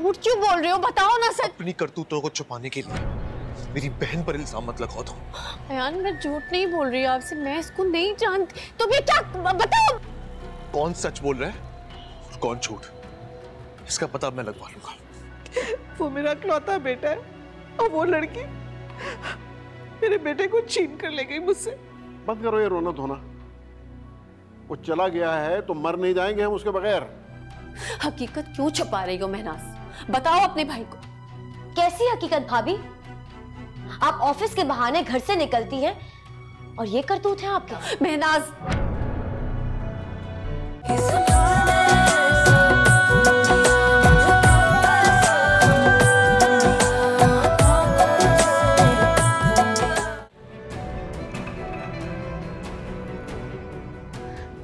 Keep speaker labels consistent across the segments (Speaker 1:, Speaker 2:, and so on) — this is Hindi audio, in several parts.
Speaker 1: झूठ क्यों बोल रहे हो? बताओ ना सच।
Speaker 2: अपनी करतूतों को छुपाने के लिए मेरी बहन पर इल्जाम मत लगाओ तुम।
Speaker 1: अयान मैं झूठ नहीं बोल रही आपसे, मैं इसको नहीं जानती। तुम ये क्या बताओ?
Speaker 2: कौन सच बोल रहा है और कौन झूठ, इसका पता मैं लगवा लूंगा।
Speaker 3: वो मेरा इकलौता बेटा है और वो लड़की मेरे बेटे को छीन कर ले गई मुझसे।
Speaker 4: बंद करो ये रोना धोना। वो चला गया है तो मर नहीं जाएंगे हम उसके बगैर।
Speaker 1: हकीकत क्यों छुपा रही हो महनाज? बताओ अपने भाई को।
Speaker 5: कैसी हकीकत भाभी? आप ऑफिस के बहाने घर से निकलती हैं और ये करतूत है आपके।
Speaker 1: महनाज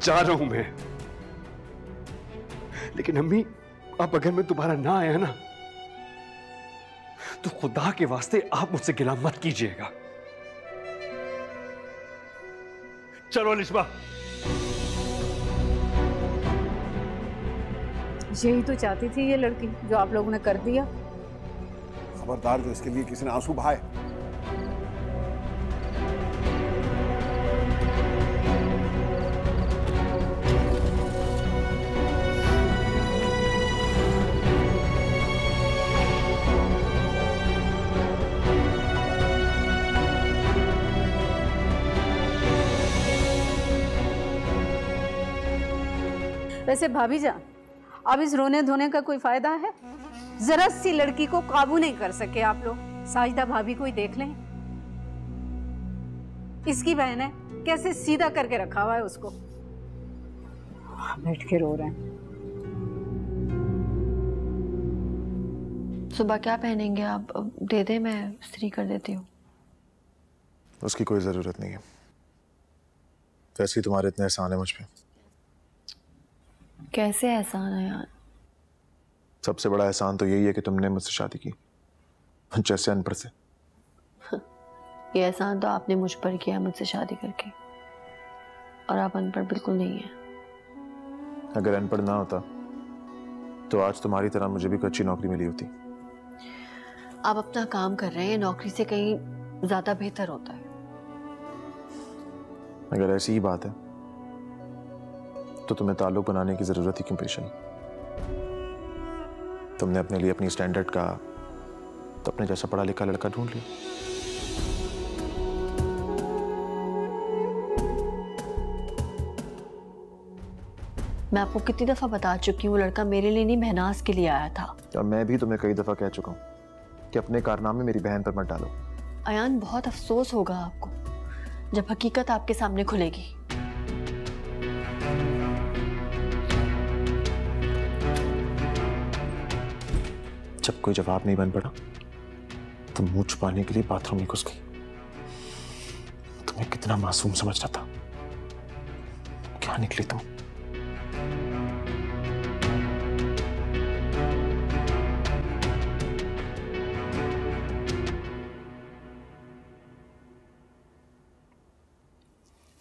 Speaker 6: जा रहा हूं मैं, लेकिन अम्मी अब अगर मैं दोबारा ना आया ना तो खुदा के वास्ते आप मुझसे गिला मत कीजिएगा। चलो लिस्बा।
Speaker 7: यही तो चाहती थी ये लड़की, जो आप लोगों ने कर दिया।
Speaker 4: खबरदार जो इसके लिए किसी ने आंसू बहाए।
Speaker 7: वैसे भाभी जान, अब इस रोने धोने का कोई फायदा है? जरा सी लड़की को काबू नहीं कर सके आप लोग। साजिदा भाभी को ही देख लें, इसकी बहन है, कैसे सीधा करके रखा हुआ है उसको। बैठ के रो रहे हैं।
Speaker 1: सुबह क्या पहनेंगे आप? दे दे, मैं इस्त्री कर देती हूँ।
Speaker 2: उसकी कोई जरूरत नहीं है, वैसे ही तुम्हारे इतने एहसान है मुझ पे।
Speaker 1: कैसे एहसान है यार?
Speaker 2: सबसे बड़ा एहसान तो यही है कि तुमने मुझसे शादी की, जैसे अनपढ़ से।
Speaker 1: ये एहसान तो आपने मुझ पर किया मुझसे शादी करके, और आप अनपढ़ बिल्कुल नहीं है।
Speaker 2: अगर अनपढ़ ना होता तो आज तुम्हारी तरह मुझे भी कोई अच्छी नौकरी मिली होती।
Speaker 1: आप अपना काम कर रहे हैं, नौकरी से कहीं ज्यादा बेहतर होता है।
Speaker 2: अगर ऐसी ही बात है तो तुम्हें ताल्लुक बनाने की जरूरत ही क्यों पेश आई? तुमने अपने लिए अपनी स्टैंडर्ड का तो अपने जैसा पढ़ा लिखा लड़का ढूंढ लिया।
Speaker 1: मैं आपको कितनी दफा बता चुकी हूँ, वो लड़का मेरे लिए नहीं महनाज के लिए आया था।
Speaker 2: और मैं भी तुम्हें कई दफा कह चुका हूँ कि अपने कारनामे मेरी बहन पर मत डालो।
Speaker 1: अयान, बहुत अफसोस होगा आपको जब हकीकत आपके सामने खुलेगी।
Speaker 2: जब कोई जवाब नहीं बन पड़ा तो मुंह छुपाने के लिए बाथरूम में घुस गई। तुम्हें कितना मासूम समझ रहा था, क्या निकली तुम।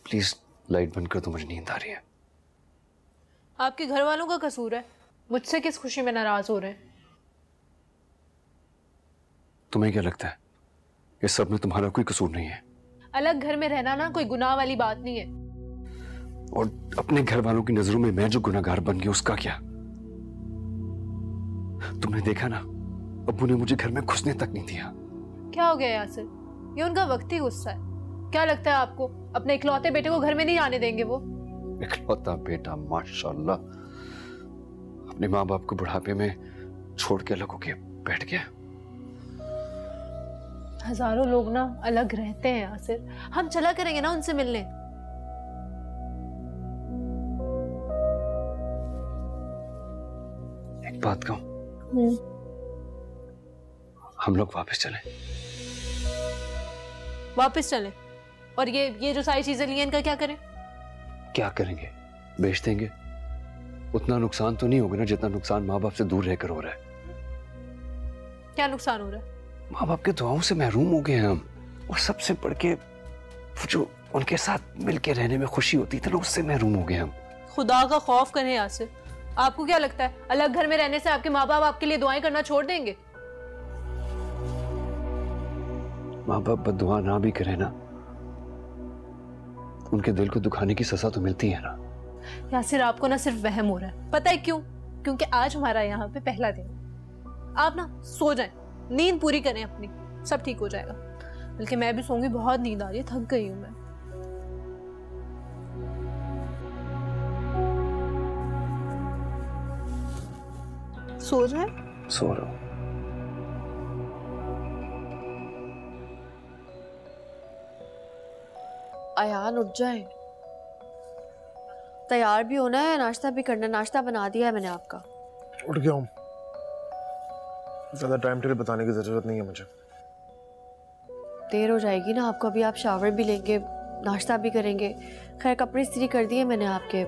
Speaker 6: प्लीज लाइट बंद कर दो, मुझे नींद आ रही है।
Speaker 8: आपके घर वालों का कसूर है, मुझसे किस खुशी में नाराज हो रहे हैं?
Speaker 6: तुम्हें क्या लगता है इस सब में तुम्हारा कोई कसूर नहीं है?
Speaker 8: अलग घर में रहना ना कोई गुनाह वाली बात नहीं है।
Speaker 6: और अपने घर वालों की नजरों में मैं जो गुनाहगार बन गया उसका क्या? तुमने देखा ना, अब्बू ने मुझे घर में घुसने तक नहीं दिया।
Speaker 8: क्या हो गया यासिर? ये उनका वक्ती गुस्सा है। क्या लगता है आपको अपने इकलौते बेटे को घर में नहीं आने देंगे वो?
Speaker 6: इकलौता बेटा, माशाल्लाह, अपने माँ बाप को बुढ़ापे में छोड़ के अलग होके बैठ गया।
Speaker 8: हजारों लोग ना अलग रहते हैं यासिर, हम चला करेंगे ना उनसे मिलने।
Speaker 6: एक बात कहूं, हम लोग वापस चलें।
Speaker 8: वापस चलें? और ये जो सारी चीजें ली हैं इनका क्या करें?
Speaker 6: क्या करेंगे? बेच देंगे। उतना नुकसान तो नहीं होगा ना जितना नुकसान माँ बाप से दूर रहकर हो रहा है।
Speaker 8: क्या नुकसान हो रहा है?
Speaker 6: माँ बाप के दुआओं से महरूम हो गए हम, और सबसे बढ़ के जो उनके साथ मिलके रहने में खुशी होती थी ना, उससे महरूम हो गए हम।
Speaker 8: खुदा का खौफ करें यासिर, आपको क्या लगता है अलग घर में रहने से आपके माँ बाप आपके लिए दुआएं करना छोड़ देंगे?
Speaker 6: माँ बाप बद्दुआ ना भी करे ना, उनके दिल को दुखाने की सजा तो मिलती है ना।
Speaker 8: यासिर, आपको ना सिर्फ वहम हो रहा है। पता है क्यों? क्योंकि आज हमारा यहाँ पे पहला दिन। आप ना सो जाएं, नींद पूरी करें अपनी, सब ठीक हो जाएगा। बल्कि मैं भी सोऊंगी, बहुत नींद आ रही है, थक गई हूँ मैं। सो जाए।
Speaker 6: सो रहा हूँ।
Speaker 1: अयान उठ जाए, तैयार भी होना है, नाश्ता भी करना है। नाश्ता बना दिया है मैंने आपका।
Speaker 2: उठ गया हूँ, ज्यादा टाइम टेबल बताने की जरूरत नहीं है मुझे।
Speaker 1: देर हो जाएगी ना आपको, अभी आप शावर भी लेंगे, नाश्ता भी करेंगे। खैर कपड़े इस्त्री कर दिए मैंने आपके।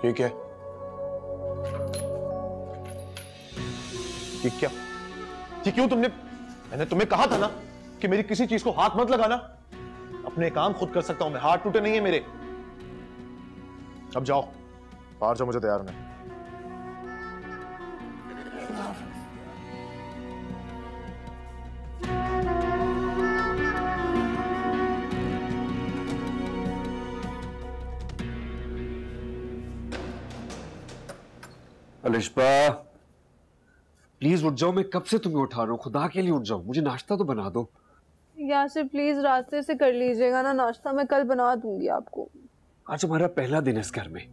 Speaker 2: ये क्या है? ये क्या? ये क्यों? मैंने तुम्हें कहा था ना कि मेरी किसी चीज को हाथ मत लगाना। अपने काम खुद कर सकता हूं मैं, हाथ टूटे नहीं है मेरे। अब जाओ बाहर जाओ, मुझे तैयार होना है।
Speaker 6: अलिशबा प्लीज उठ जाओ, मैं कब से तुम्हें उठा रहा हूँ, खुदा के लिए उठ जाओ, मुझे नाश्ता तो बना दो।
Speaker 8: यासिर प्लीज रास्ते से कर लीजिएगा ना नाश्ता, मैं कल बना दूंगी आपको।
Speaker 6: आज हमारा पहला दिन है इस घर में,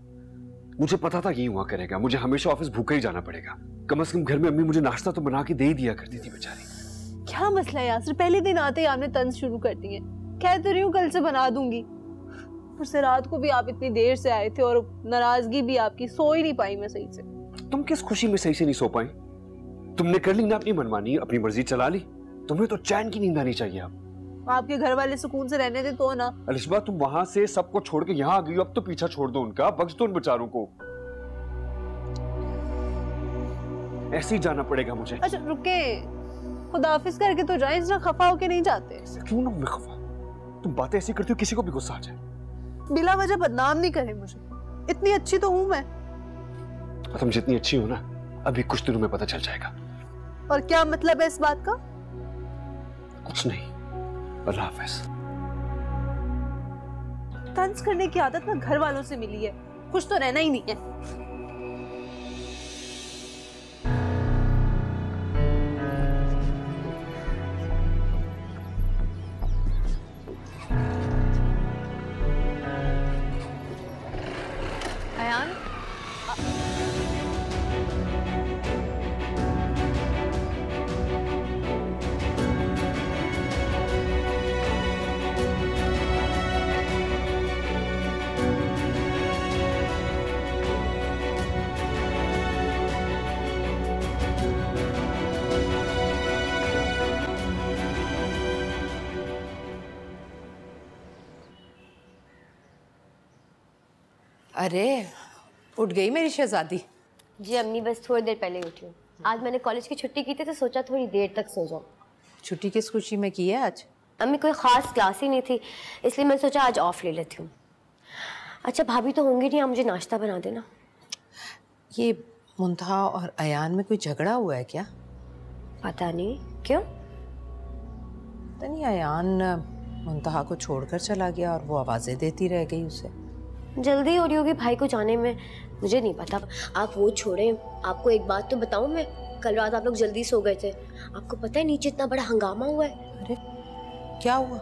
Speaker 6: मुझे पता था यही हुआ करेगा, मुझे हमेशा ऑफिस भूखा ही जाना पड़ेगा। कम से कम घर में अम्मी मुझे नाश्ता तो बना के दे ही दिया करती थी बेचारी।
Speaker 8: क्या मसला है यासिर, पहले दिन आते ही आपने तंज शुरू कर दी है। कह तो रही हूँ कल से बना दूंगी। और से रात को भी आप इतनी देर से आए थे और नाराजगी भी आपकी, सो ही नहीं पाई मैं सही से।
Speaker 6: तुम किस खुशी में सही से नहीं सो पाई? तुमने कर ली ना अपनी मनमानी, अपनी मर्जी चला ली। तुम्हें तो चैन की नींद आनी चाहिए। अब
Speaker 8: आपके घर वाले सुकून से रहने दे तो ना।
Speaker 6: अलिशबा तुम वहां से सबको छोड़ के यहाँ आ गई हो, अब तो पीछा छोड़ दो उनका, बख्श दो उन बेचारों को। ऐसे ही जाना पड़ेगा मुझे।
Speaker 8: अच्छा रुके, खुदाफिज करके तो जाए, इतना खफा होके नहीं जाते।
Speaker 6: क्यों ना मैं खफा? तुम बातें ऐसी करती हो किसी को भी गुस्सा आ जाए।
Speaker 8: बिला वजह बदनाम नहीं करे मुझे, इतनी अच्छी तो हूं मैं।
Speaker 6: तुम जितनी अच्छी हो ना, अभी कुछ दिनों में पता चल जाएगा।
Speaker 8: और क्या मतलब है इस बात का?
Speaker 6: कुछ नहीं, अल्लाह हाफ़िज़।
Speaker 8: तंज करने की आदत ना घर वालों से मिली है, कुछ तो रहना ही नहीं है।
Speaker 1: अयान
Speaker 9: अरे उठ गई मेरी शहजादी?
Speaker 5: जी अम्मी, बस थोड़ी देर पहले उठी हूँ। आज मैंने कॉलेज की छुट्टी की थी तो सोचा थोड़ी देर तक सो जाऊँ।
Speaker 9: छुट्टी किस खुशी में की है आज?
Speaker 5: अम्मी कोई ख़ास क्लास ही नहीं थी, इसलिए मैं सोचा आज ऑफ ले लेती हूँ। अच्छा भाभी तो होंगी नहीं, आप मुझे नाश्ता बना देना।
Speaker 9: ये मुंतहा और अयान में कोई झगड़ा हुआ है क्या?
Speaker 5: पता नहीं क्यों।
Speaker 9: पता नहीं, अयान मुंतहा को छोड़कर चला गया और वो आवाज़ें देती रह गई उसे।
Speaker 5: जल्दी हो रही होगी भाई को जाने में, मुझे नहीं पता। आप वो छोड़ें, आपको एक बात तो बताऊं मैं, कल रात आप लोग जल्दी सो गए थे। आपको पता है नीचे इतना बड़ा हंगामा हुआ है?
Speaker 9: अरे क्या हुआ?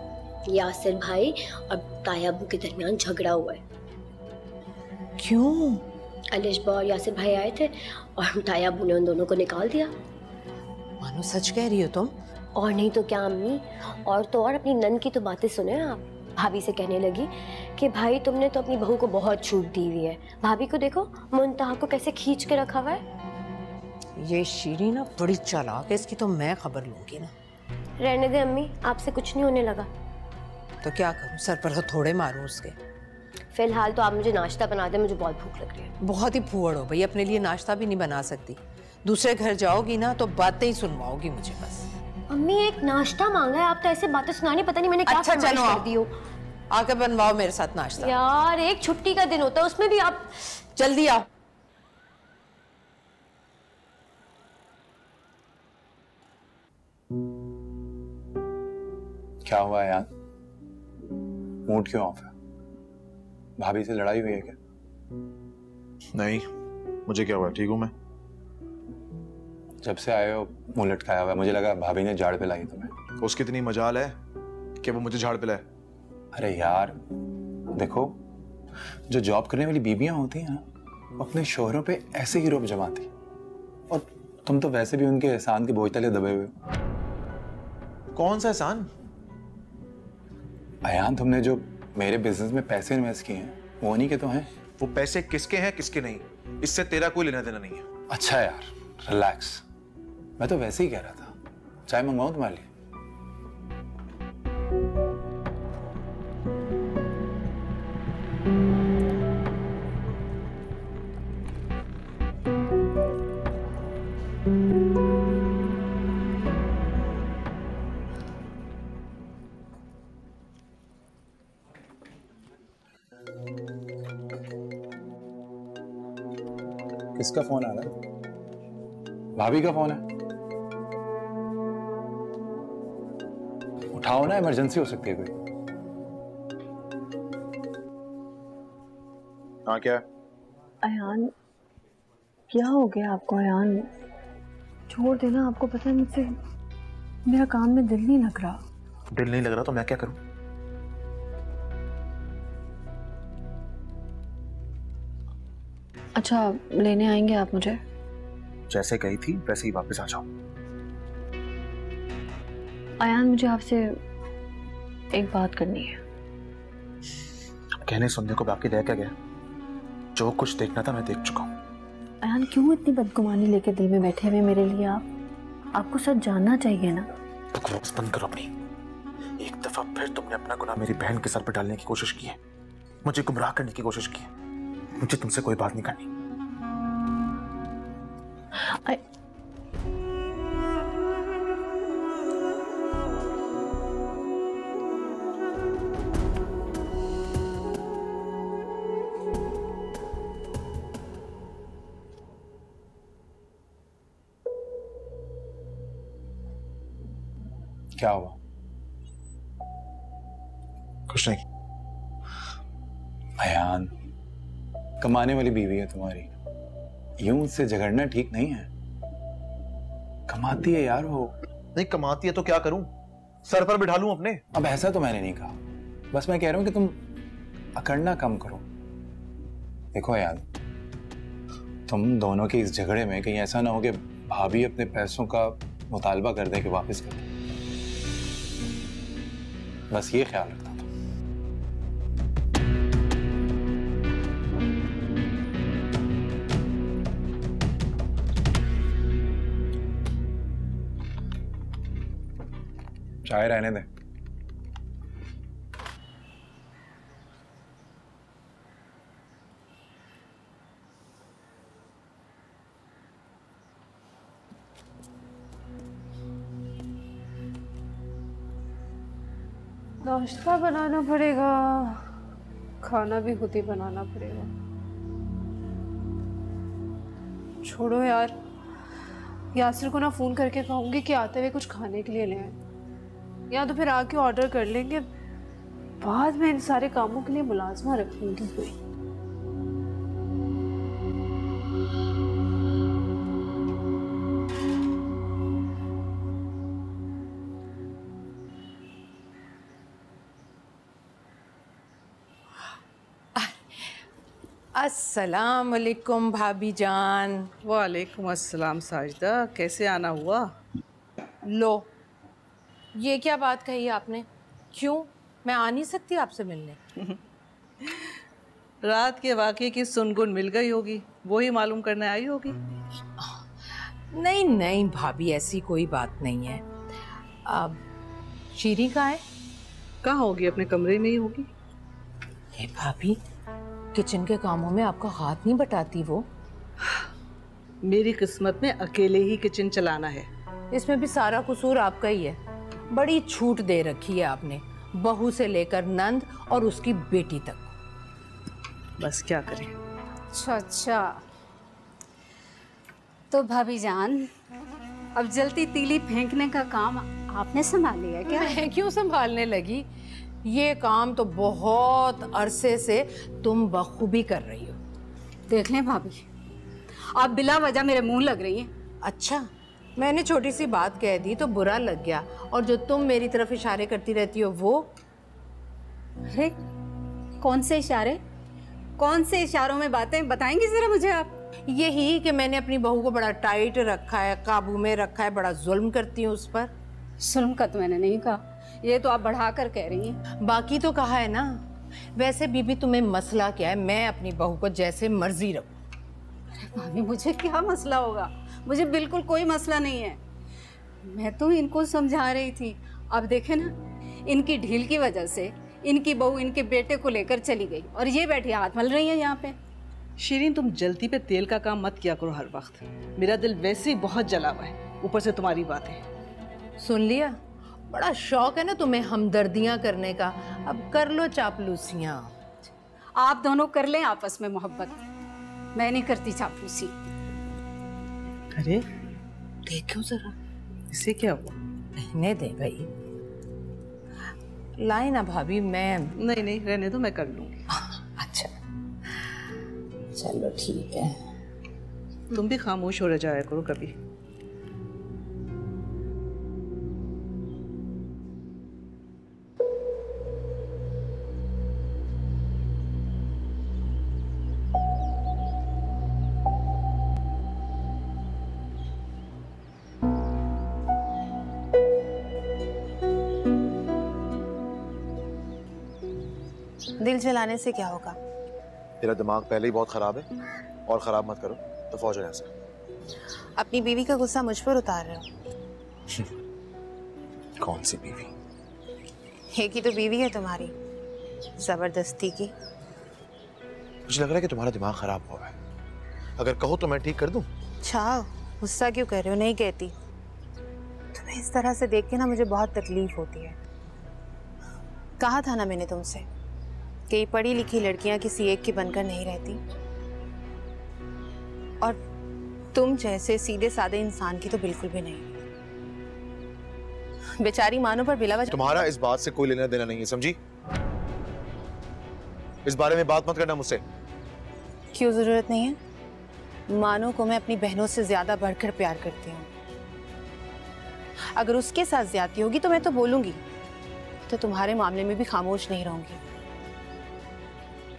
Speaker 5: यासिर भाई और तायाबू के दरमियान झगड़ा हुआ है।
Speaker 9: क्यों?
Speaker 5: अलिशबा और यासिर भाई आए थे और तायाबू ने उन दोनों को निकाल दिया।
Speaker 9: मानो सच कह रही हो तुम?
Speaker 5: और नहीं तो क्या अम्मी, और तो और अपनी नन की तो बातें सुने आप। भाभी से कहने लगी कि भाई तुमने तो अपनी बहू को बहुत छूट दी हुई है। भाभी को देखो, मुंतहा को कैसे खींच के रखा हुआ है।
Speaker 9: ये शीरी ना बड़ी चालाक है, इसकी तो मैं खबर लूंगी ना।
Speaker 5: रहने दे अम्मी, आपसे कुछ नहीं होने लगा।
Speaker 9: तो क्या करूं, सर पर थोड़े मारूं उसके?
Speaker 5: फिलहाल तो आप मुझे नाश्ता बना दें, मुझे बहुत भूख लग रही है।
Speaker 9: बहुत ही फूहड़ हो भाई, अपने लिए नाश्ता भी नहीं बना सकती। दूसरे घर जाओगी ना तो बातें ही सुनवाओगी मुझे बस।
Speaker 5: अम्मी एक नाश्ता मांगा है, आप तो ऐसे बातें सुनानी, पता नहीं मैंने क्या
Speaker 9: अच्छा
Speaker 5: फरमाइश
Speaker 9: चलो
Speaker 5: कर दी हो।
Speaker 9: आके बनवाओ मेरे साथ नाश्ता।
Speaker 5: यार एक छुट्टी का दिन होता है, उसमें भी आप
Speaker 9: जल्दी आओ।
Speaker 10: क्या हुआ यार, मूड क्यों ऑफ है? भाभी से लड़ाई हुई है क्या?
Speaker 2: नहीं, मुझे क्या हुआ, ठीक हूं मैं।
Speaker 10: जब से आए हो मुंह लटकाया हुआ है, मुझे लगा भाभी ने झाड़ पिलाई तुम्हें।
Speaker 2: उसकी इतनी मजाल है कि वो मुझे झाड़ पिलाए?
Speaker 10: अरे यार देखो, जो जॉब करने वाली बीबियां होती हैं ना, वो अपने शोहरों पे ऐसे ही रोब जमाती, और तुम तो वैसे भी उनके एहसान के बोझ तले दबे हुए हो।
Speaker 2: कौन सा एहसान?
Speaker 10: अयान, तुमने जो मेरे बिजनेस में पैसे इन्वेस्ट किए हैं वो नहीं के तो हैं।
Speaker 2: वो पैसे किसके हैं किसके नहीं, इससे तेरा कोई लेना देना नहीं है।
Speaker 10: अच्छा यार रिलैक्स, मैं तो वैसे ही कह रहा था, चाय मंगवाऊं तुम्हारे लिए? किसका फोन आ रहा है? भाभी का फोन है, उठाओ ना, इमरजेंसी हो सकती है कोई।
Speaker 2: हाँ क्या?
Speaker 1: अयान क्या हो गया आपको? अयान छोड़ देना, आपको पता है मुझसे मेरा काम में दिल नहीं लग रहा।
Speaker 2: दिल नहीं लग रहा तो मैं क्या करूं?
Speaker 1: अच्छा लेने आएंगे आप मुझे?
Speaker 2: जैसे कही थी वैसे ही वापस आ जाओ।
Speaker 1: अयान मुझे आपसे एक बात करनी है।
Speaker 2: कहने सुनने को बाकी रह क्या गया? जो कुछ देखना था मैं देख चुका हूँ।
Speaker 1: अयान क्यों इतनी बदगुमानी लेके दिल में बैठे हुए मेरे लिए? आपको सच जानना चाहिए ना।
Speaker 2: बकवास बंद करो अपनी। एक दफा फिर तुमने अपना गुनाह मेरी बहन के सर पर डालने की कोशिश की है, मुझे गुमराह करने की कोशिश की है। मुझे तुमसे कोई बात नहीं करनी।
Speaker 10: क्या हुआ?
Speaker 2: कुछ नहीं।
Speaker 10: अयान, कमाने वाली बीवी है तुम्हारी, यूं उससे झगड़ना ठीक नहीं है। कमाती है यार वो।
Speaker 2: नहीं कमाती है तो क्या करूं? सर पर बिठा लूं अपने?
Speaker 10: अब ऐसा तो मैंने नहीं कहा, बस मैं कह रहा हूं कि तुम अकड़ना कम करो। देखो यार, तुम दोनों के इस झगड़े में कहीं ऐसा ना हो कि भाभी अपने पैसों का मुतालबा कर दे कि वापस कर दे। बस ये ख्याल रखता था। चाय रहने दे।
Speaker 7: नाश्ता बनाना पड़ेगा, खाना भी खुद ही बनाना पड़ेगा। छोड़ो यार, यासिर को ना फोन करके कहूंगी कि आते हुए कुछ खाने के लिए ले आए, या तो फिर आके ऑर्डर कर लेंगे। बाद में इन सारे कामों के लिए मुलाजमा रखूंगी कोई।
Speaker 9: अस्सलाम वालेकुम भाभी जान।
Speaker 3: वालेकुम अस्सलाम साजिदा, कैसे आना हुआ?
Speaker 9: लो, ये क्या बात कही आपने? क्यों, मैं आ नहीं सकती आपसे मिलने?
Speaker 3: रात के वाक़े की सुनगुन मिल गई होगी, वही मालूम करने आई होगी।
Speaker 9: नहीं नहीं भाभी, ऐसी कोई बात नहीं है। अब शीरी कहाँ है?
Speaker 3: कहाँ होगी? अपने कमरे में ही होगी।
Speaker 9: हे भाभी, किचन के कामों में आपका हाथ नहीं बटाती वो?
Speaker 3: मेरी किस्मत में अकेले ही किचन चलाना है।
Speaker 9: इसमें भी सारा कसूर आपका ही है। बड़ी छूट दे रखी है आपने, बहू से लेकर नंद और उसकी बेटी तक।
Speaker 3: बस क्या करें।
Speaker 11: अच्छा, तो भाभी जान, अब जलती तीली फेंकने का काम आपने संभाल लिया क्या?
Speaker 9: मैं क्यों संभालने लगी? ये काम तो बहुत अरसे से तुम बखूबी कर रही हो।
Speaker 11: देख लें भाभी, आप बिला वजह मेरे मुंह लग रही हैं।
Speaker 9: अच्छा, मैंने छोटी सी बात कह दी तो बुरा लग गया, और जो तुम मेरी तरफ इशारे करती रहती हो वो?
Speaker 11: अरे कौन से इशारे, कौन से इशारों में बातें बताएंगी जरा मुझे आप?
Speaker 9: यही कि मैंने अपनी बहू को बड़ा टाइट रखा है, काबू में रखा है, बड़ा जुल्म करती हूँ उस पर।
Speaker 11: जुल्म का तो मैंने नहीं कहा, ये तो आप बढ़ा कर कह रही हैं।
Speaker 9: बाकी तो कहा है ना। वैसे बीबी तुम्हें मसला क्या है? मैं अपनी बहू को जैसे मर्जी रखूं।
Speaker 11: अरे भाभी, मुझे क्या मसला होगा? मुझे बिल्कुल कोई मसला नहीं है। मैं तो इनको समझा रही थी। अब देखे ना, इनकी ढील की वजह से इनकी बहू इनके बेटे को लेकर चली गई और ये बैठी हाथ मल रही है यहाँ पे।
Speaker 3: शीरीन, तुम जलती पे तेल का काम मत किया करो हर वक्त। मेरा दिल वैसे ही बहुत जला हुआ है, ऊपर से तुम्हारी बातें।
Speaker 9: सुन लिया? बड़ा शौक है ना तुम्हें हमदर्दियां करने का। अब कर लो चापलूसियां।
Speaker 11: आप दोनों कर लें आपस में मोहब्बत, मैं नहीं करती चापलूसी।
Speaker 3: अरे देखो जरा, इसे क्या हुआ?
Speaker 9: रहने दे भाई, लाए ना भाभी। मैं
Speaker 3: नहीं नहीं, रहने दो, मैं कर लूंगी।
Speaker 9: अच्छा चलो ठीक है।
Speaker 3: तुम भी खामोश हो जाया करो कभी।
Speaker 12: दिल जलाने से क्या होगा?
Speaker 2: तेरा दिमाग पहले ही बहुत खराब है, और खराब मत करो तो फौज हो यहाँ से।
Speaker 12: अपनी बीवी का गुस्सा मुझ पर उतार रहे हो।
Speaker 2: कौन सी बीवी?
Speaker 12: एक ही तो बीवी है तुम्हारी, जबरदस्ती की।
Speaker 2: मुझे लग रहा है कि तुम्हारा दिमाग खराब हुआ है। अगर कहो तो मैं ठीक कर दूं।
Speaker 12: अच्छा, गुस्सा क्यों कर रहे हो? नहीं कहती। तुम्हें इस तरह से देख के ना मुझे बहुत तकलीफ होती है। कहा था ना मैंने तुमसे कि पढ़ी लिखी लड़कियां किसी एक की बनकर नहीं रहती, और तुम जैसे सीधे साधे इंसान की तो बिल्कुल भी नहीं। बेचारी मानो पर बिला वजह।
Speaker 2: तुम्हारा इस बात से कोई लेना देना नहीं है, समझी? इस बारे में बात मत करना मुझसे।
Speaker 12: क्यों जरूरत नहीं है? मानो को मैं अपनी बहनों से ज्यादा बढ़कर प्यार करती हूँ। अगर उसके साथ ज्यादती होगी तो मैं तो बोलूंगी, तो तुम्हारे मामले में भी खामोश नहीं रहूंगी।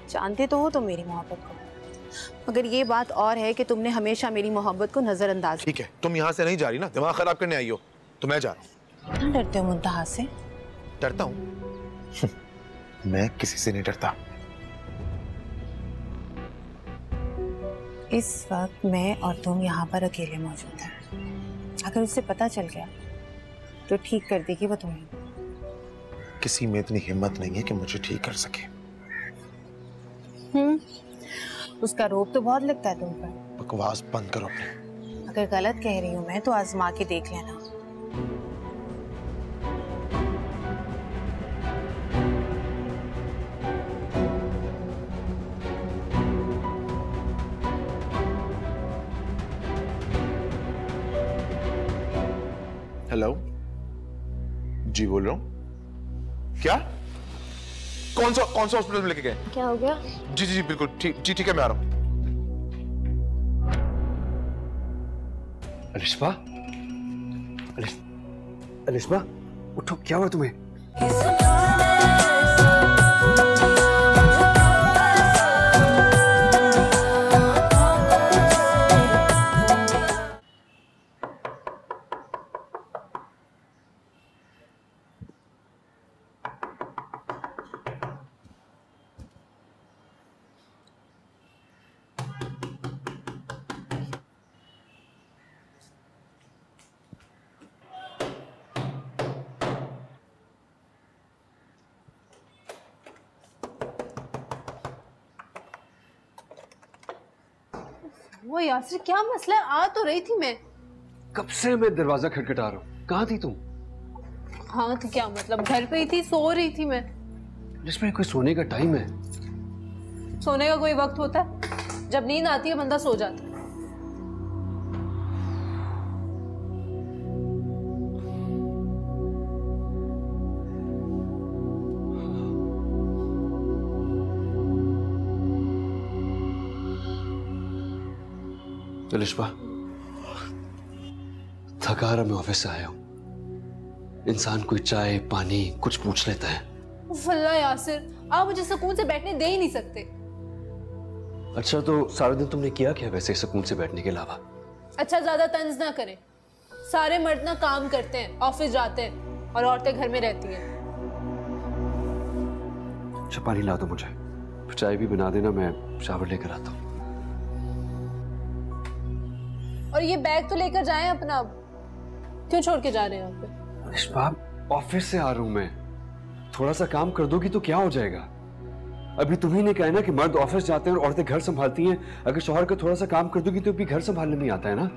Speaker 12: जानते तो हो तुम मेरी मोहब्बत को, मगर ये बात और है कि तुमने हमेशा मेरी मोहब्बत को नजरअंदाज।
Speaker 2: ठीक है, तुम यहाँ से नहीं जा रही ना, दिमाग खराब करने आई हो, तो मैं जा रहा हूँ।
Speaker 12: कितना डरते हो मुंतहा से?
Speaker 2: डरता हूँ? मैं किसी से नहीं डरता।
Speaker 12: इस वक्त मैं और तुम यहाँ पर अकेले मौजूद हैं। अगर उसे पता चल गया तो ठीक कर देगी वो तुम्हें।
Speaker 2: किसी में इतनी हिम्मत नहीं है कि मुझे ठीक कर सके।
Speaker 12: उसका रोब तो बहुत लगता है तुम पर।
Speaker 2: बकवास बंद करो अपनी।
Speaker 12: अगर गलत कह रही हूँ मैं तो आजमा के देख लेना।
Speaker 2: हेलो जी, बोल रहा हूँ। क्या? कौन सा हॉस्पिटल में लेके गए?
Speaker 5: क्या हो गया?
Speaker 2: जी जी जी बिल्कुल ठीक है, मैं आ रहा हूँ।
Speaker 6: अलिशबा, अलिशबा उठो, क्या हुआ तुम्हें?
Speaker 8: वो यासिर क्या मसला है? आ तो रही थी मैं।
Speaker 6: कब से मैं दरवाजा खटखटा रहा हूँ, कहाँ थी तुम?
Speaker 8: हाँ तो क्या मतलब, घर पे ही थी, सो रही थी मैं।
Speaker 6: जिसमें कोई सोने का टाइम है?
Speaker 8: सोने का कोई वक्त होता है? जब नींद आती है बंदा सो जाता है।
Speaker 6: लिशबा, थका रहा मैं ऑफिस से आया हूं। इंसान कोई चाय पानी कुछ पूछ लेता है।
Speaker 8: अल्लाह यासिर, आप मुझे सुकून से बैठने दे ही नहीं सकते।
Speaker 6: अच्छा तो सारा दिन तुमने किया क्या वैसे सुकून से बैठने के अलावा?
Speaker 8: अच्छा ज्यादा तंज ना करें। सारे मर्द ना काम करते हैं, ऑफिस जाते हैं और औरतें घर में रहती हैं।
Speaker 6: अच्छा पानी ला दो मुझे, चाय भी बना देना, मैं शावर लेकर आता हूँ।
Speaker 8: और ये बैग तो लेकर जाएं अपना, क्यों छोड़ के जा रहे हैं यहाँ पे?
Speaker 6: ऑफिस से आ रहा हूँ मैं, थोड़ा सा काम कर दोगी तो क्या हो जाएगा? अभी तुम्ही ने कहा ना कि मर्द ऑफिस जाते हैं और औरतें घर संभालती हैं। अगर शौहर का थोड़ा सा काम कर दोगी तो भी घर संभालने नहीं आता है ना।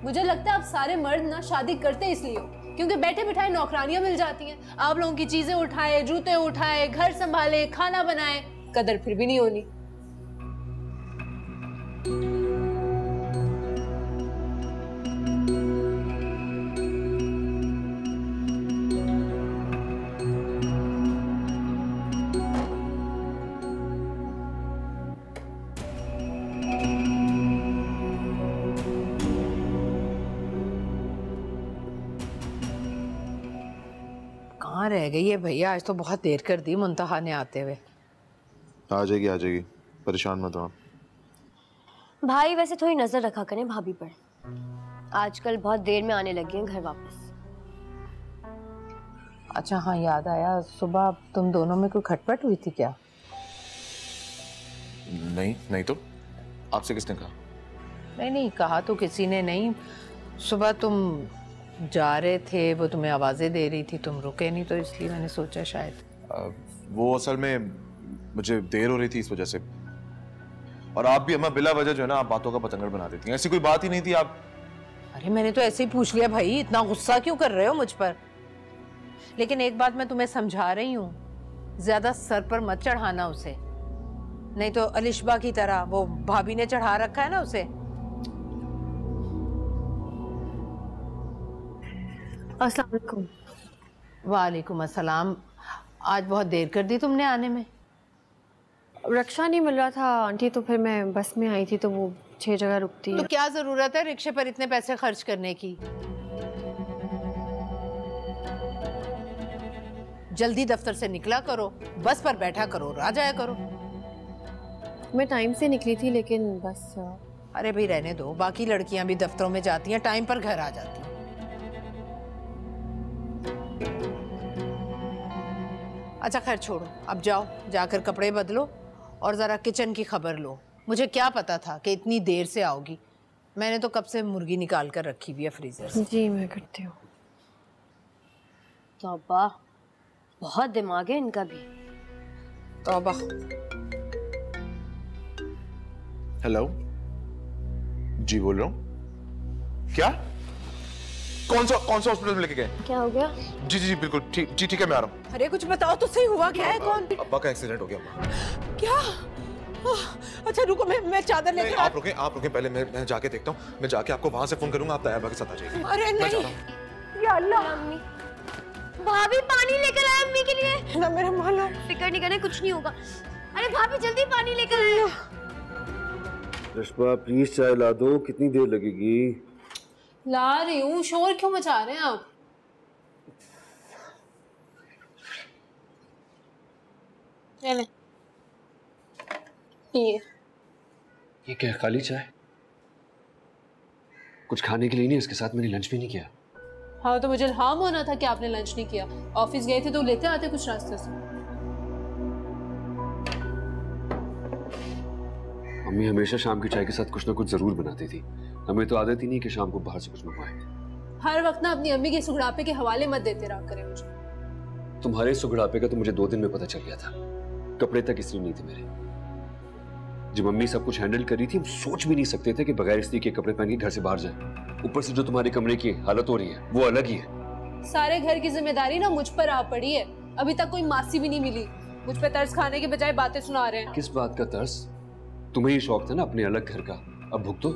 Speaker 8: मुझे लगता है आप सारे मर्द ना शादी करते इसलिए हो क्योंकि बैठे बिठाए नौकरानियां मिल जाती हैं। आप लोगों की चीजें उठाए, जूते उठाए, घर संभाले, खाना बनाए, कदर फिर भी नहीं होनी।
Speaker 9: कहाँ रह गई है भैया? आज तो बहुत देर कर दी मुंतहा ने आते हुए।
Speaker 2: आ जाएगी, परेशान मत हो।
Speaker 5: भाई वैसे थोड़ी नजर रखा करें भाभी पर, आजकल बहुत देर में आने लगी हैं घर वापस।
Speaker 9: अच्छा हाँ, याद आया, सुबह तुम दोनों में कोई खटपट हुई थी क्या?
Speaker 2: नहीं तो आपसे किसने कहा?
Speaker 9: नहीं कहा तो किसी ने नहीं। सुबह तुम जा रहे थे, वो तुम्हें आवाजें दे रही थी, तुम रुके नहीं, तो इसलिए मैंने सोचा शायद।
Speaker 2: वो असल में मुझे देर हो रही थी इस वजह से। और आप भी अम्मा बिला वजह जो है ना, आप बातों का पतंगड़ बना देती हैं। ऐसी कोई बात ही नहीं थी आप।
Speaker 9: अरे मैंने तो ऐसे ही पूछ लिया भाई, इतना गुस्सा क्यों कर रहे हो मुझ पर? लेकिन एक बात मैं तुम्हें समझा रही हूँ, ज्यादा सर पर मत चढ़ाना उसे, नहीं तो अलिशबा की तरह वो भाभी ने चढ़ा रखा है ना उसे।
Speaker 1: अस्सलाम वालेकुम।
Speaker 9: वालेकुम अस्सलाम। आज बहुत देर कर दी तुमने आने में।
Speaker 1: रिक्शा नहीं मिल रहा था आंटी, तो फिर मैं बस में आई थी, तो वो 6 जगह रुकती है।
Speaker 9: तो क्या जरूरत है रिक्शे पर इतने पैसे खर्च करने की? जल्दी दफ्तर से निकला करो, बस पर बैठा करो और आ जाया करो।
Speaker 1: मैं टाइम से निकली थी लेकिन बस।
Speaker 9: अरे भाई रहने दो, बाकी लड़कियां भी दफ्तरों में जाती हैं, टाइम पर घर आ जाती हैं। अच्छा खैर छोड़ो, अब जाओ, जाकर कपड़े बदलो और जरा किचन की खबर लो। मुझे क्या पता था कि इतनी देर से आओगी, मैंने तो कब से मुर्गी निकाल कर रखी हुई है फ्रीजर से।
Speaker 1: जी मैं करती हूँ।
Speaker 5: तौबा, बहुत दिमाग है इनका भी।
Speaker 9: तौबा।
Speaker 2: हेलो जी, बोल रहा हूँ। क्या? कौन सा हॉस्पिटल में लेके गए?
Speaker 5: क्या हो गया?
Speaker 2: जी बिल्कुल ठीक है, मैं आ रहा हूँ।
Speaker 9: अरे कुछ बताओ तो सही, हुआ क्या है? कौन?
Speaker 2: अब्बा का एक्सीडेंट हो गया।
Speaker 9: क्या? अच्छा रुको, मैं चादर लेकर।
Speaker 2: आप रुके पहले, मैं जाके देखता हूँ। मैं जाके आपको वहां से फोन करूंगा, आप तैयाबा के साथ आ जाइए।
Speaker 9: अरे नहीं या अल्लाह।
Speaker 5: अम्मी, भाभी पानी लेकर आए अम्मी के लिए।
Speaker 9: ना मेरा माला,
Speaker 5: फिक्र नहीं करना, कुछ नहीं होगा। अरे भाभी जल्दी पानी लेकर आए।
Speaker 6: रिश्बा प्लीज चाय ला दो, कितनी देर लगेगी?
Speaker 8: ला रही हूँ, शोर क्यों मचा रहे हैं आप?
Speaker 6: ये क्या खाली चाय? कुछ खाने के लिए नहीं, इसके साथ मैंने लंच भी नहीं किया।
Speaker 8: हाँ तो मुझे इल्हाम होना था कि आपने लंच नहीं किया। ऑफिस गए थे तो लेते आते कुछ रास्ते से।
Speaker 6: मम्मी हमेशा शाम की चाय के साथ कुछ ना कुछ जरूर बनाती थी। हमें तो आदत ही नहीं कि शाम को बाहर से कुछ मंगवाएं।
Speaker 8: हर वक्त ना अपनी अम्मी के सुगड़ापे के हवाले मत देते रहा करें मुझे।
Speaker 6: तुम्हारे सुगड़ापे का तो मुझे 2 दिन में पता चल गया था। कपड़े तक इसलिए नहीं थे मेरे। जब मम्मी सब कुछ हैंडल कर रही थी, हम सोच भी नहीं सकते थे कि बगैर इस्त्री के कपड़े पहन के घर से बाहर जाए। ऊपर से जो तुम्हारे कमरे की हालत हो रही है वो अलग ही है।
Speaker 8: सारे घर की जिम्मेदारी ना मुझ पर आ पड़ी है। अभी तक कोई मासी भी नहीं मिली। मुझ पे तरस खाने के बजाय बातें सुना रहे हैं।
Speaker 6: किस बात का तरस? तुम्हें ही शौक था ना अपने अलग घर का, अब भुगतो।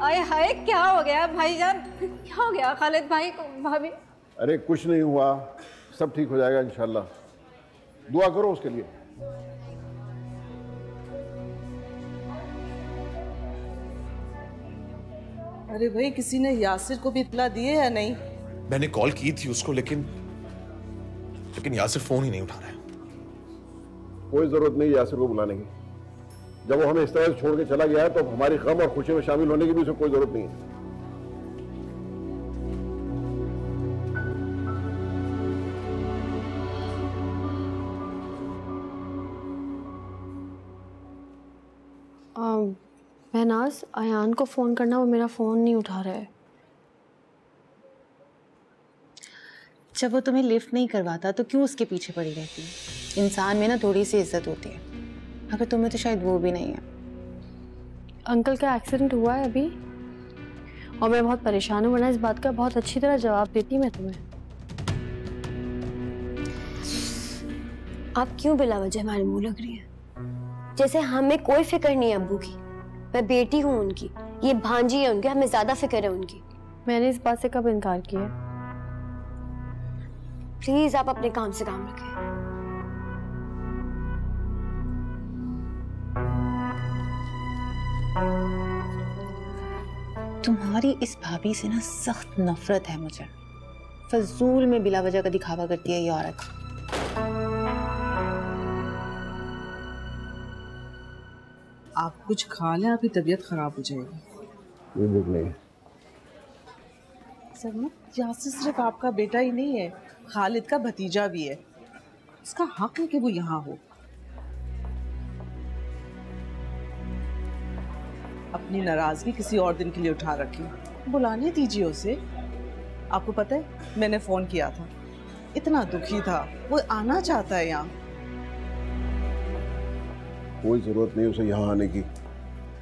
Speaker 11: आए हाय, क्या हो गया भाईजान? क्या हो गया खालिद भाई को? भाभी
Speaker 4: अरे कुछ नहीं हुआ, सब ठीक हो जाएगा इंशाल्लाह। दुआ करो उसके लिए।
Speaker 3: अरे भाई, किसी ने यासिर को भी इत्तला दी है या नहीं?
Speaker 2: मैंने कॉल की थी उसको, लेकिन यासिर फोन ही नहीं उठा रहा है।
Speaker 4: कोई जरूरत नहीं यासिर को बुलाने की। जब वो हमें इस तरह से छोड़ के चला गया है तो हमारी गम और खुशी में शामिल होने की भी उसे कोई जरूरत नहीं है।
Speaker 1: महनाज, अयान को फ़ोन करना, वो मेरा फ़ोन नहीं उठा रहा है।
Speaker 12: जब वो तुम्हें लिफ्ट नहीं करवाता तो क्यों उसके पीछे पड़ी रहती है? इंसान में ना थोड़ी सी इज्जत होती है, अगर तुम्हें तो शायद वो भी नहीं है।
Speaker 1: अंकल का एक्सीडेंट हुआ है अभी, और मैं बहुत परेशान हूँ, वरना इस बात का बहुत अच्छी तरह जवाब देती मैं तुम्हें।
Speaker 5: आप क्यों बिला वजह हमारे मुंह लग रही है? जैसे हमें कोई फिक्र नहीं है अब्बू की। मैं बेटी हूँ उनकी, ये भांजी है उनकी, हमें ज्यादा फिक्र है उनकी।
Speaker 1: मैंने इस बात से कब इनकार किया?
Speaker 5: प्लीज आप अपने काम से काम रखें।
Speaker 12: तुम्हारी इस भाभी से ना सख्त नफरत है मुझे। फजूल में बिला वजह का दिखावा करती है ये औरत।
Speaker 3: आप कुछ खा लें, आपकी तबीयत खराब हो जाएगी।
Speaker 4: ये भूख नहीं।
Speaker 3: सर, यासिर सिर्फ आपका बेटा ही नहीं है, खालिद का भतीजा भी है। उसका हक है कि वो यहाँ हो। अपनी नाराजगी किसी और दिन के लिए उठा रखी, बुलाने दीजिए उसे। आपको पता है, मैंने फोन किया था, इतना दुखी था, वो आना चाहता है यहाँ।
Speaker 4: कोई जरूरत नहीं उसे यहाँ आने की,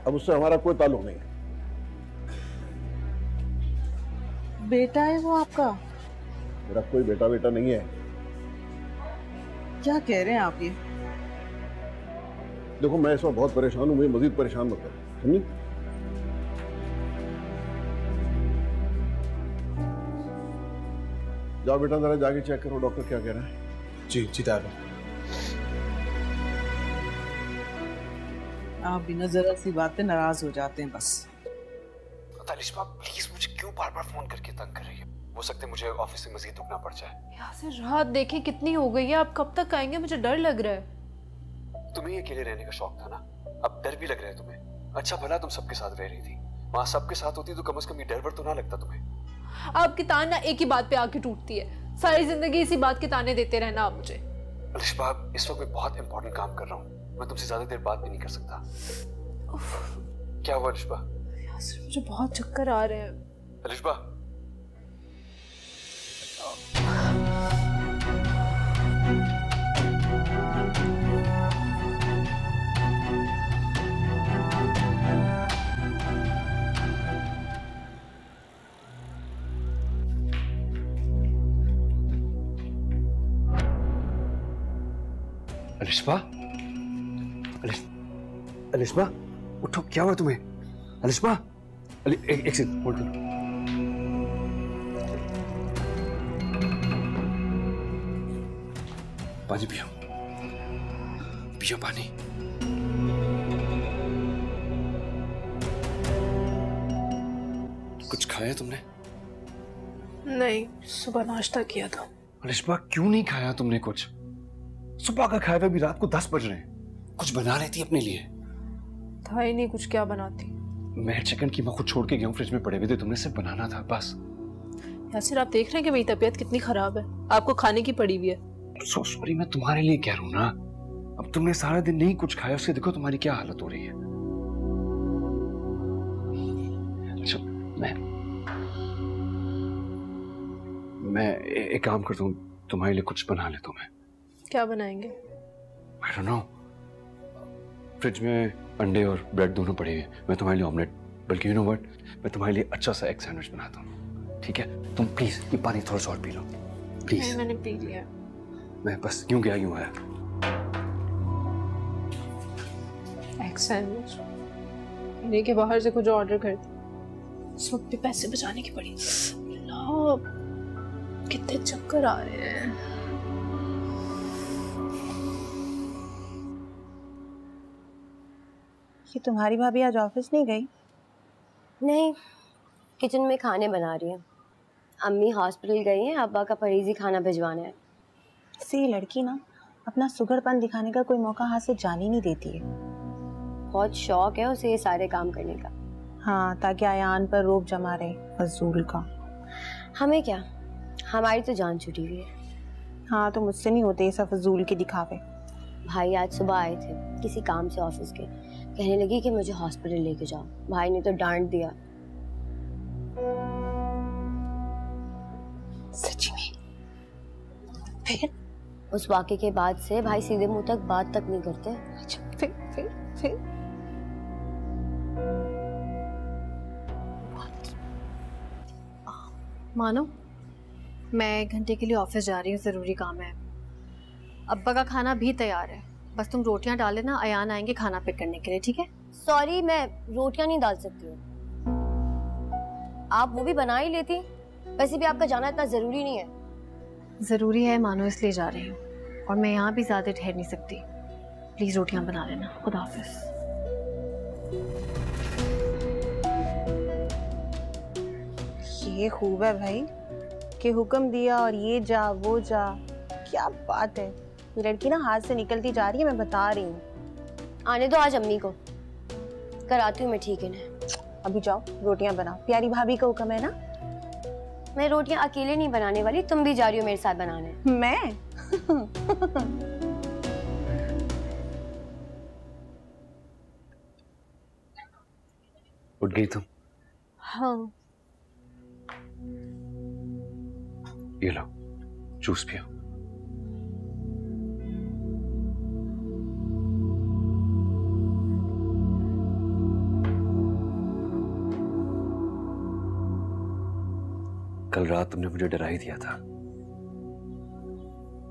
Speaker 4: अब उससे हमारा कोई ताल्लुक नहीं है।
Speaker 3: बेटा है वो आपका?
Speaker 4: मेरा कोई बेटा नहीं है।
Speaker 3: क्या कह रहे हैं आप ये?
Speaker 4: देखो, मैं इस वक्त बहुत परेशान हूँ, मुझे मजीद परेशान मत करो, समझी? जाओ बेटा, जरा जाके चेक करो डॉक्टर क्या कह रहा है।
Speaker 10: जी जी दादा।
Speaker 3: आप बिना जरा सी बात पे नाराज हो जाते हैं बस।
Speaker 6: अलिशा प्लीज, मुझे क्यों बार बार फोन करके तंग कर रही है? हो सकता है मुझे ऑफिस से मजीद रुकना पड़ जाए।
Speaker 8: यासिर, रात देखें कितनी हो गई है, आप कब तक आएंगे? मुझे डर लग रहा है।
Speaker 6: तुम्हें अकेले रहने का शौक था ना, अब डर भी लग रहा है तुम्हें। अच्छा भला तुम सबके साथ रह रही थी, वहां सबके साथ होती तो कम से कम ये डर वर तो ना लगता तुम्हें।
Speaker 8: आपकी तान ना एक ही बात पे आके टूटती है, सारी जिंदगी इसी बात के ताने देते रहना आप मुझे।
Speaker 6: अलिशा, इस वक्त मैं बहुत इंपॉर्टेंट काम कर रहा हूँ, मैं तुमसे ज्यादा देर बात भी नहीं कर सकता। क्या हुआ अलिशा?
Speaker 8: यासिर, मुझे बहुत चक्कर आ रहे हैं।
Speaker 6: अलिशा, अलिशा, अलिशा, उठो, क्या हुआ तुम्हें? अलिशा, एक सेकंड होल्ड करो। पानी पियो, पियो पानी। कुछ खाया तुमने?
Speaker 8: नहीं, सुबह नाश्ता किया था।
Speaker 6: अलिशा, क्यों नहीं खाया तुमने कुछ? सुबह का खाया हुआ, अभी रात को 10 बज रहे हैं। कुछ बना रही थी अपने लिए?
Speaker 8: था ही नहीं कुछ, क्या बनाती?
Speaker 6: मैं चिकन कीमा खुद छोड़ के गया हूँ, फ्रिज में पड़े हुए थे, तुमने सिर्फ बनाना था बस।
Speaker 8: यासिर, आप देख रहे हैं कि मेरी तबीयत कितनी खराब है, आपको खाने की पड़ी हुई है।
Speaker 6: सो सॉरी, मैं तुम्हारे लिए कह रहा हूँ ना। अब तुमने सारा दिन नहीं कुछ खाया, उससे देखो तुम्हारी क्या हालत हो रही है। अच्छा, मैं एक काम करता हूँ, तुम्हारे लिए कुछ बना लेता हूँ मैं।
Speaker 8: क्या बनाएंगे?
Speaker 6: I don't know. फ्रिज में अंडे और ब्रेड दोनों पड़े हैं। मैं तुम्हारे लिए ऑमलेट, बल्कि यू नो व्हाट, मैं तुम्हारे लिए अच्छा सा एग सैंडविच बनाता हूँ, ठीक है? तुम प्लीज ये पानी थोड़ा सा और पी लो प्लीज।
Speaker 8: मैंने पी लिया।
Speaker 6: मैं बस यूं गया यूं आया।
Speaker 8: एग सैंडविच नहीं कि बाहर से कुछ ऑर्डर करती, उस वक्त भी पैसे बचाने की पड़ी। कितने चक्कर आ रहे हैं।
Speaker 12: ये तुम्हारी भाभी आज ऑफिस नहीं गई?
Speaker 5: नहीं, किचन में खाने बना रही है। अम्मी हॉस्पिटल गई हैं, अब्बा का परहेजी खाना भिजवाना है।
Speaker 12: सी लड़की ना अपना सुगरपन दिखाने का कोई मौका हाथ से जाने नहीं देती है।
Speaker 5: बहुत शौक है उसे ये सारे काम करने का।
Speaker 12: हाँ, ताकि अयान पर रोब जमा रहे फजूल का।
Speaker 5: हमें क्या, हमारी तो जान छुटी हुई है।
Speaker 12: हाँ, तो मुझसे नहीं होते ये सब फजूल के दिखावे।
Speaker 5: भाई आज सुबह आए थे किसी काम से ऑफिस के, कहने लगी कि मुझे हॉस्पिटल लेके जाओ। भाई ने तो डांट दिया।
Speaker 12: सच में? फिर
Speaker 5: उस वाक़े के बाद से भाई सीधे मुंह तक बात तक नहीं करते।
Speaker 12: अच्छा, फिर
Speaker 1: मानो, मैं 1 घंटे के लिए ऑफिस जा रही हूँ, ज़रूरी काम है। अब्बा का खाना भी तैयार है, बस तुम रोटियां डाल लेना, अयान आएंगे खाना पैक करने के लिए, ठीक है?
Speaker 5: सॉरी, मैं रोटियां नहीं डाल सकती हूँ। आप वो भी बना ही लेती। वैसे भी आपका जाना इतना ज़रूरी नहीं है।
Speaker 1: ज़रूरी है मानो, इसलिए जा रही हूँ, और मैं यहाँ भी ज़्यादा ठहर नहीं सकती। प्लीज़ रोटियां बना लेना। खुदा हाफिज़।
Speaker 12: ये खूब है भाई कि हुक्म दिया और ये जा वो जा। क्या बात है, ये लड़की ना हाथ से निकलती जा रही है, मैं बता रही हूँ।
Speaker 5: आने दो आज अम्मी को, कराती हूँ मैं, ठीक है ना?
Speaker 12: अभी जाओ रोटियां बनाओ, प्यारी भाभी का हुक्म है ना।
Speaker 5: मैं रोटियां अकेले नहीं बनाने वाली, तुम भी जा रही हो मेरे साथ बनाने।
Speaker 12: मैं
Speaker 6: उठ गई तुम?
Speaker 8: हाँ।
Speaker 6: ये लो जूस पियो। कल रात तुमने मुझे डरा ही दिया था।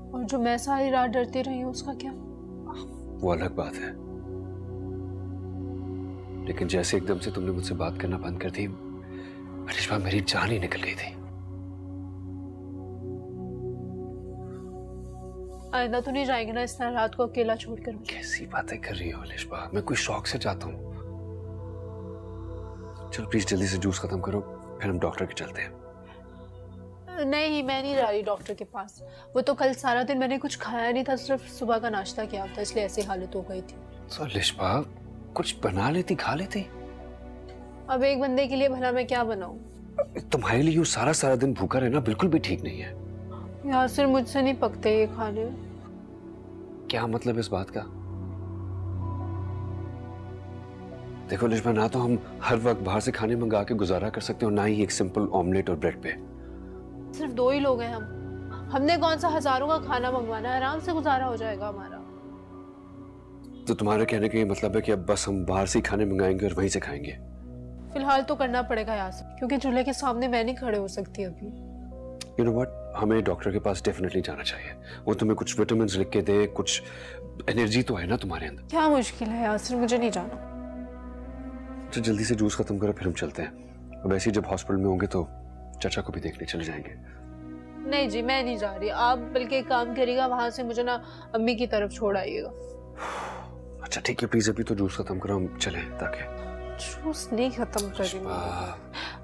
Speaker 8: और जो मैं सारी रात डरती रही हूँ उसका क्या?
Speaker 6: वो अलग बात है, लेकिन जैसे एकदम से तुमने मुझसे बात करना बंद कर दी, अलिशा, मेरी जान ही निकल गई थी।
Speaker 8: आइंदा तो नहीं जाएंगे ना इस तरह रात को अकेला छोड़कर?
Speaker 6: कैसी बातें कर रही हो अलिशा, मैं कोई शौक से जाता हूँ। चलो प्लीज जल्दी से जूस खत्म करो, फिर हम डॉक्टर के चलते हैं।
Speaker 8: नहीं, मैं नहीं जा रही डॉक्टर के पास। वो तो कल सारा दिन मैंने कुछ खाया नहीं था, सिर्फ सुबह का नाश्ता किया था, इसलिए ऐसी हालत हो गई थी।
Speaker 6: तो अलिशा कुछ बना लेती, खा लेती।
Speaker 8: अब एक बंदे के लिए भला मैं क्या बनाऊं?
Speaker 6: तुम्हारे लिए सारा दिन भूखा रहना बिल्कुल भी ठीक नहीं है।
Speaker 8: यार सिर्फ मुझसे नहीं पकते ये खाने।
Speaker 6: क्या मतलब है इस बात का? देखो लिशबा, ना तो हम हर वक्त बाहर से खाने मंगा के गुजारा कर सकते हो, ना ही एक सिंपल ऑमलेट और ब्रेड पे।
Speaker 8: सिर्फ 2 ही लोग हैं हमने कौन सा हजारों का खाना मंगवाना है, आराम से गुजारा हो जाएगा हमारा।
Speaker 6: तो तुम्हारे कहने का ये मतलब है कि अब बस हम बाहर से खाने मंगाएंगे और वहीं से खाएंगे?
Speaker 8: फिलहाल तो करना पड़ेगा यार, क्योंकि चूल्हे के सामने मैं नहीं खड़े हो सकती अभी।
Speaker 6: यू नो व्हाट, हमें डॉक्टर के पास डेफिनेटली जाना चाहिए। वो तुम्हें कुछ विटामिन लिख के दे, कुछ एनर्जी तो है ना तुम्हारे अंदर।
Speaker 8: क्या मुश्किल है यार, मुझे नहीं जाना।
Speaker 6: तो जल्दी से जूस खत्म करो, फिर हम चलते हैं। अब ऐसे ही जब हॉस्पिटल में होंगे तो चाचा को भी देखने चले जाएंगे।
Speaker 8: नहीं जी, मैं नहीं जा रही। आप बल्कि एक काम करिएगा, वहां से मुझे ना अम्मी की तरफ छोड़ आइएगा।
Speaker 6: अच्छा ठीक है, प्लीज अभी तो जूस खत्म करो, हम चलें। ताकि
Speaker 8: जूस नहीं खत्म करी,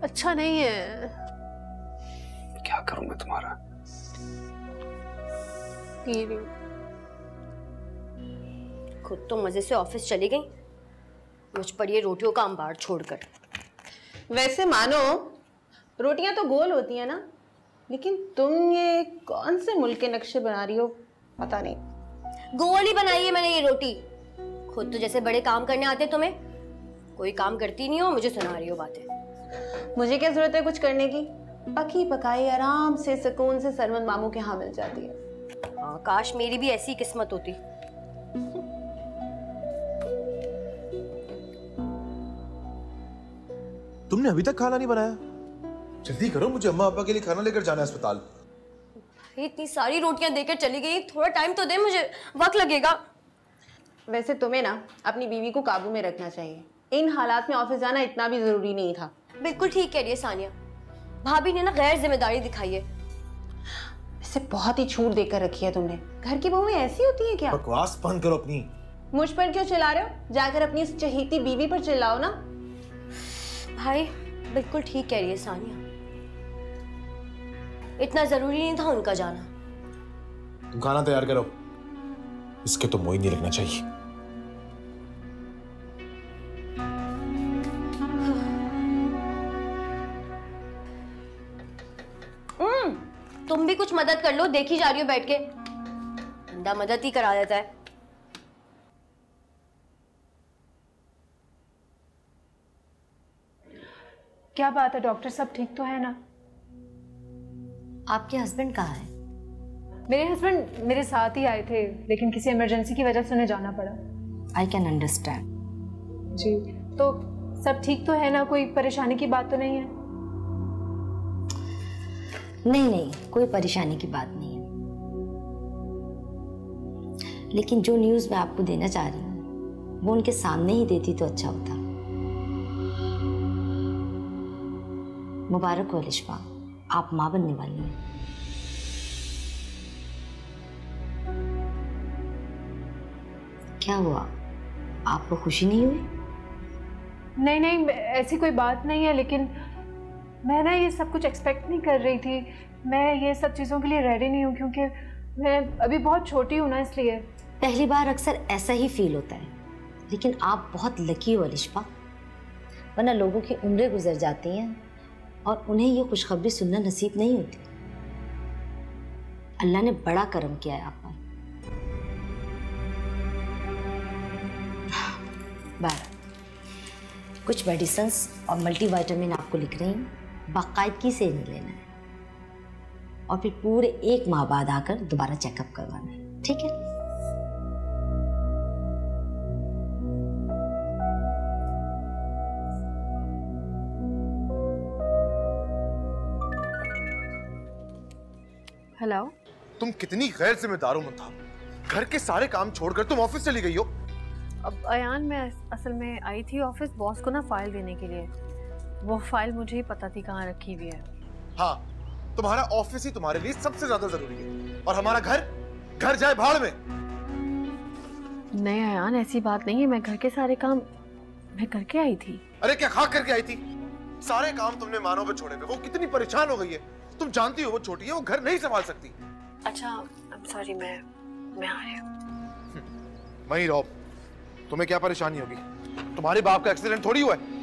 Speaker 8: अच्छा नहीं है।
Speaker 6: क्या करूं मैं तुम्हारा?
Speaker 8: पी रही हूं।
Speaker 5: खुद तो मजे से ऑफिस चली गई, मुझ पर ये रोटियों का अंबार छोड़कर।
Speaker 12: वैसे मानो रोटियां तो गोल होती है ना, लेकिन तुम ये कौन से मुल्क के नक्शे बना रही हो पता नहीं।
Speaker 5: गोल ही बनाई है मैंने ये रोटी। खुद तो जैसे बड़े काम करने आते तुम्हें, कोई काम करती नहीं हो, मुझे सुना रही हो बातें।
Speaker 12: मुझे क्या जरूरत है कुछ करने की? पकी पकाई आराम से सुकून से सरवंद मामू के यहाँ मिल जाती है।
Speaker 5: हाँ, काश मेरी भी ऐसी किस्मत होती।
Speaker 2: तुमने अभी तक खाना नहीं बनाया? जल्दी करो, मुझे अम्मा पापा के लिए खाना लेकर जाना है अस्पताल।
Speaker 5: इतनी सारी रोटियां देकर चली गई, थोड़ा टाइम तो दे, मुझे वक्त लगेगा।
Speaker 12: वैसे तुम्हें ना अपनी बीवी को काबू में रखना चाहिए। इन हालात में ऑफिस जाना इतना भी जरूरी नहीं था।
Speaker 5: बिल्कुल ठीक कह रही है सानिया, भाभी ने ना गैर जिम्मेदारी दिखाई है।
Speaker 12: इसे बहुत ही छूट देकर रखी है तुमने। घर की बहुएं ऐसी होती है क्या?
Speaker 2: बकवास बंद करो अपनी।
Speaker 12: मुझ पर क्यों चिल्ला रहे हो? जाकर अपनी इस चहेती बीवी पर चिल्लाओ ना।
Speaker 5: भाई बिल्कुल ठीक कह रही है सानिया, इतना जरूरी नहीं था उनका जाना।
Speaker 2: तुम खाना तैयार करो, इसके तो मोही नहीं लगना चाहिए।
Speaker 5: तुम भी कुछ मदद कर लो, देखी जा रही हो बैठ के। बंदा मदद ही करा देता है।
Speaker 8: क्या बात है डॉक्टर, सब ठीक तो है ना?
Speaker 5: आपके हस्बैंड कहाँ है?
Speaker 8: मेरे हस्बैंड मेरे साथ ही आए थे, लेकिन किसी इमरजेंसी की वजह से उन्हें जाना पड़ा।
Speaker 5: I can understand.
Speaker 8: जी, तो सब ठीक तो है ना? कोई परेशानी की बात तो नहीं है?
Speaker 5: नहीं, कोई परेशानी की बात नहीं है, लेकिन जो न्यूज़ मैं आपको देना चाह रही हूँ वो उनके सामने ही देती तो अच्छा होता। मुबारक हो अलिशबा, आप माँ बनने वाली हैं। क्या हुआ, आपको खुशी नहीं हुई?
Speaker 8: नहीं, ऐसी कोई बात नहीं है, लेकिन मैं ना ये सब कुछ एक्सपेक्ट नहीं कर रही थी। मैं ये सब चीज़ों के लिए रेडी नहीं हूँ, क्योंकि मैं अभी बहुत छोटी हूँ ना, इसलिए।
Speaker 5: पहली बार अक्सर ऐसा ही फील होता है, लेकिन आप बहुत लकी हो अलिशबा, वरना लोगों की उम्रें गुजर जाती हैं और उन्हें ये खुशखबरी सुनना नसीब नहीं होती। अल्लाह ने बड़ा करम किया है आप पर। कुछ मेडिसिन्स और मल्टीविटामिन आपको लिख रही हूँ, बाकायदगी से नहीं लेना है, और फिर पूरे 1 माह बाद आकर दोबारा चेकअप करवाना है, ठीक है?
Speaker 1: हेलो।
Speaker 2: तुम कितनी गैर जिम्मेदार हो मुंतहा, घर के सारे काम छोड़कर तुम ऑफिस चली गई हो।
Speaker 1: अब अयान, मैं असल में आई थी ऑफिस बॉस को ना फाइल देने के लिए। वो फाइल मुझे ही पता थी कहाँ रखी हुई है।
Speaker 2: हाँ, तुम्हारा ऑफिस ही तुम्हारे लिए सबसे ज्यादा जरूरी है, और हमारा घर जाए भाड़ में।
Speaker 1: नहीं अयान, ऐसी बात नहीं है, मैं घर के सारे काम मैं करके आई थी।
Speaker 2: अरे क्या खा करके आई थी? सारे काम तुमने मानो पे छोड़े थे। वो कितनी परेशान हो गई है, तुम जानती हो वो छोटी है, वो घर नहीं संभाल सकती।
Speaker 1: अच्छा, आई एम सॉरी, मैं आ रही हूँ।
Speaker 2: वहीं रहो, तुम्हें क्या परेशानी होगी? तुम्हारे बाप का एक्सीडेंट थोड़ी हुआ है